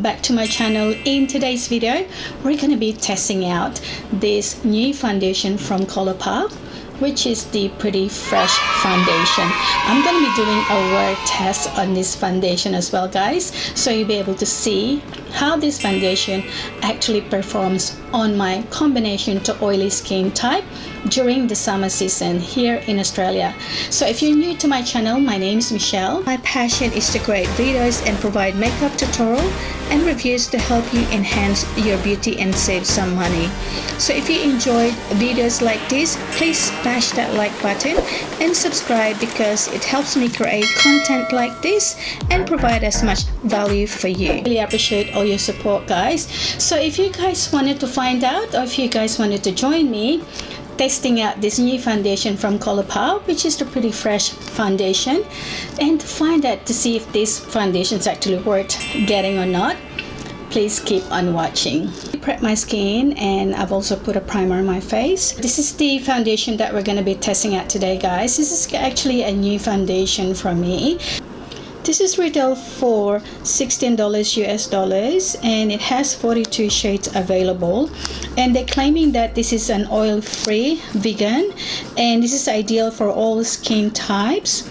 Back to my channel. In today's video we're going to be testing out this new foundation from Colourpop, which is the Pretty Fresh foundation. I'm going to be doing a wear test on this foundation as well, guys, so you'll be able to see how this foundation actually performs on my combination to oily skin type during the summer season here in Australia. So if you're new to my channel, my name is Michelle. My passion is to create videos and provide makeup tutorial and reviews to help you enhance your beauty and save some money. So if you enjoyed videos like this, please smash that like button and subscribe, because it helps me create content like this and provide as much value for you. Really appreciate all your support, guys. So if you guys wanted to find out, or if you guys wanted to join me testing out this new foundation from Colourpop, which is the Pretty Fresh foundation, and to find out to see if this foundation is actually worth getting or not, please keep on watching. I prep my skin and I've also put a primer on my face. This is the foundation that we're going to be testing out today, guys. This is actually a new foundation from me. This is retail for $16 US dollars, and it has 42 shades available, and they're claiming that this is an oil-free vegan, and this is ideal for all skin types,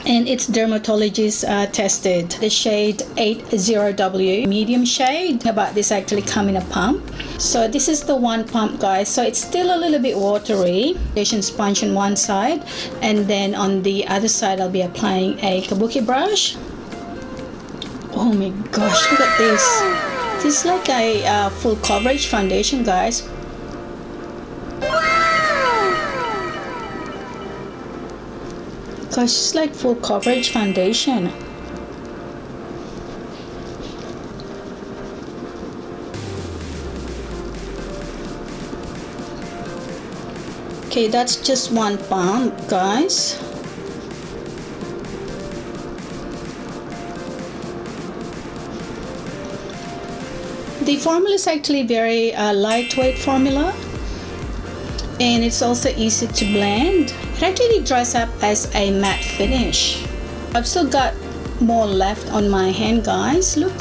and it's dermatologist tested. The shade 80W medium shade. About this actually come in a pump. So this is the one pump, guys. So it's still a little bit watery. Foundation sponge on one side, and then on the other side I'll be applying a kabuki brush. Oh my gosh, look at this. This is like a full coverage foundation, guys. Gosh, it's like full coverage foundation. Okay, that's just one pump, guys. The formula is actually very lightweight formula, and it's also easy to blend. It actually dries up as a matte finish. I've still got more left on my hand, guys. Look.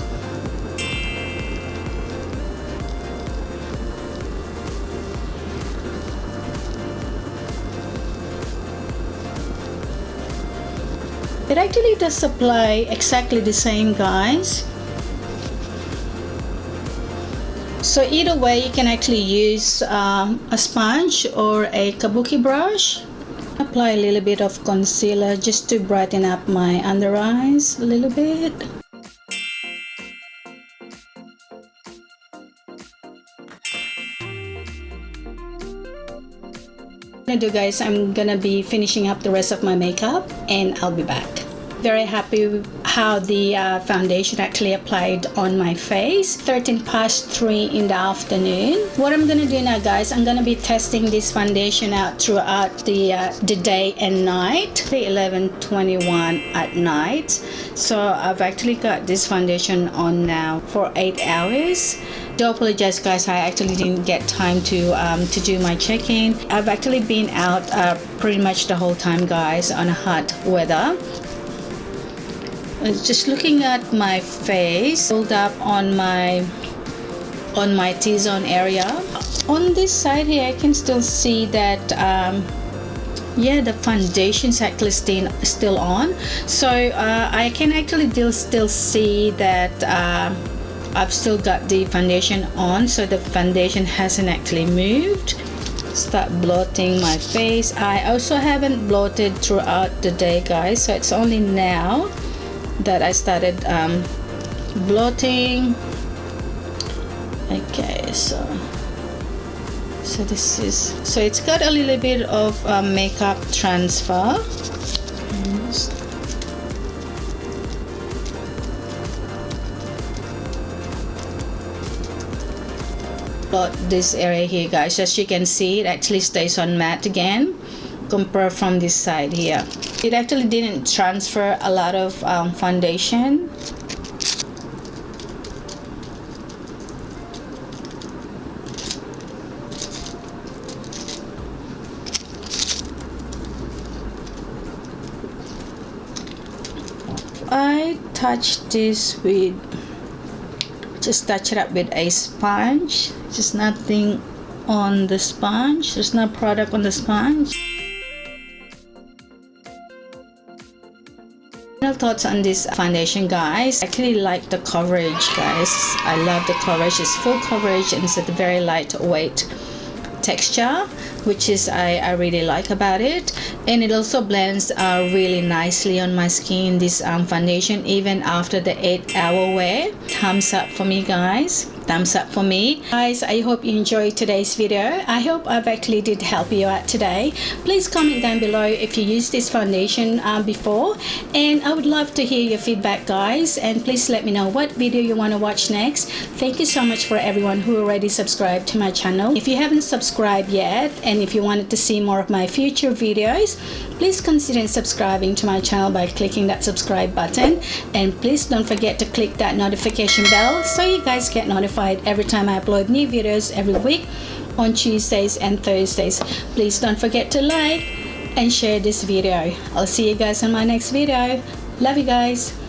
It actually does apply exactly the same, guys. So either way, you can actually use a sponge or a kabuki brush. Apply a little bit of concealer just to brighten up my under eyes a little bit. Guys, I'm gonna be finishing up the rest of my makeup and I'll be back. Very happy with how the foundation actually applied on my face. 3 in the afternoon. What I'm gonna do now, guys, I'm gonna be testing this foundation out throughout the day and night. 11:21 at night. So I've actually got this foundation on now for 8 hours. Do apologize, guys, I actually didn't get time to do my check-in. I've actually been out pretty much the whole time, guys, on a hot weather. Just looking at my face, pulled up on my T-zone area. On this side here, I can still see that yeah, the foundation's actually still on. So I can actually still see that I've still got the foundation on, so the foundation hasn't actually moved. Start blotting my face. I also haven't blotted throughout the day, guys, so it's only now that I started blotting. Okay, so this is, so it's got a little bit of makeup transfer. Blot this area here, guys. As you can see, it actually stays on matte again compared from this side here. It actually didn't transfer a lot of foundation. I touch this with Just touch it up with a sponge. Just nothing on the sponge. There's no product on the sponge. Final thoughts on this foundation, guys. I actually like the coverage, guys. I love the coverage. It's full coverage and it's a very lightweight texture, which is I really like about it. And it also blends really nicely on my skin, this foundation, even after the 8-hour wear. Thumbs up for me, guys. Thumbs up for me, guys. I hope you enjoyed today's video. I hope I've actually did help you out today. Please comment down below if you used this foundation before, and I would love to hear your feedback, guys. And please let me know what video you want to watch next. Thank you so much for everyone who already subscribed to my channel. If you haven't subscribed yet, and if you wanted to see more of my future videos, please consider subscribing to my channel by clicking that subscribe button, and please don't forget to click that notification bell so you guys get notified every time I upload new videos every week on Tuesdays and Thursdays. Please don't forget to like and share this video. I'll see you guys in my next video. Love you guys.